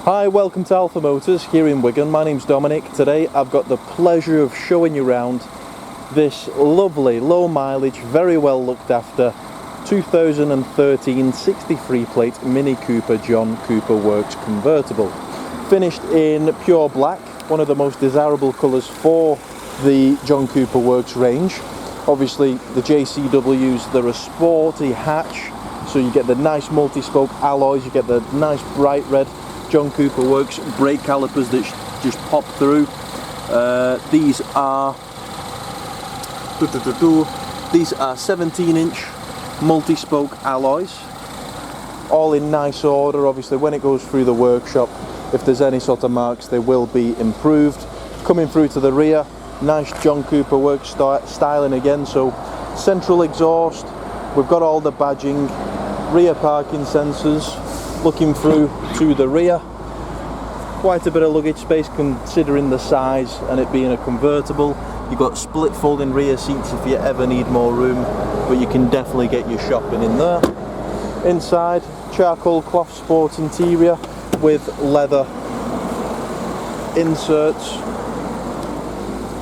Hi, welcome to Alpha Motors here in Wigan. My name's Dominic. Today I've got the pleasure of showing you around this lovely, low mileage, very well looked after 2013 63 plate Mini Cooper John Cooper Works convertible. Finished in pure black, one of the most desirable colours for the John Cooper Works range. Obviously the JCWs, they're a sporty hatch, so you get the nice multi-spoke alloys, you get the nice bright red John Cooper Works brake calipers that just pop through. These are 17-inch multi-spoke alloys, all in nice order. Obviously when it goes through the workshop, if there's any sort of marks, they will be improved. Coming through to the rear, nice John Cooper Works styling again, so central exhaust, we've got all the badging, rear parking sensors. Looking through to the rear, quite a bit of luggage space considering the size and it being a convertible. You've got split folding rear seats if you ever need more room, but you can definitely get your shopping in there. Inside, charcoal cloth sport interior with leather inserts.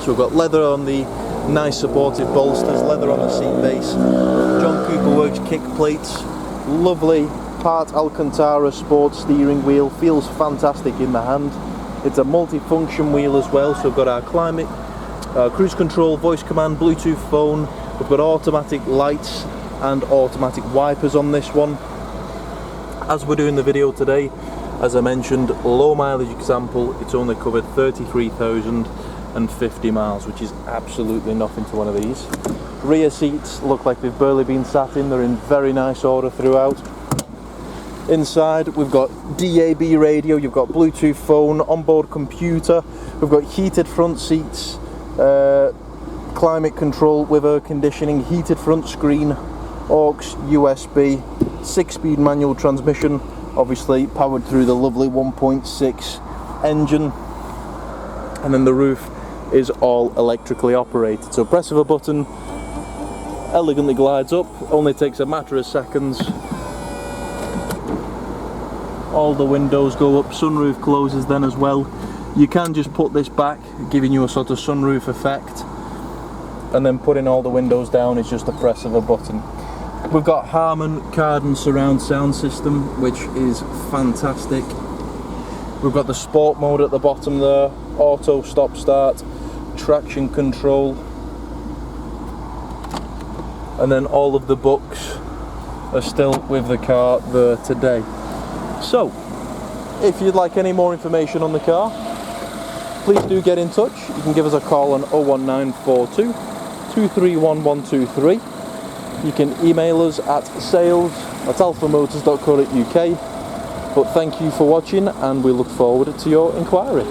So we've got leather on the nice supportive bolsters, leather on the seat base, John Cooper Works kick plates, lovely part Alcantara sport steering wheel, feels fantastic in the hand. It's a multi-function wheel as well, so we've got our climate, cruise control, voice command, Bluetooth phone, we've got automatic lights and automatic wipers on this one. As we're doing the video today, as I mentioned, low mileage example, it's only covered 33,050 miles, which is absolutely nothing to one of these. Rear seats look like they've barely been sat in, they're in very nice order throughout. Inside we've got DAB radio, you've got Bluetooth phone, onboard computer, we've got heated front seats, climate control with air conditioning, heated front screen, AUX, USB, 6-speed manual transmission, obviously powered through the lovely 1.6 engine, and then the roof is all electrically operated. So press of a button, elegantly glides up, only takes a matter of seconds. All the windows go up, sunroof closes then as well. You can just put this back, giving you a sort of sunroof effect, and then putting all the windows down is just a press of a button. We've got Harman Kardon surround sound system, which is fantastic. We've got the sport mode at the bottom there, auto stop start, traction control, and then all of the books are still with the car there today. So, if you'd like any more information on the car, please do get in touch. You can give us a call on 01942 231 123. You can email us at sales@alphamotors.co.uk. But thank you for watching, and we look forward to your inquiry.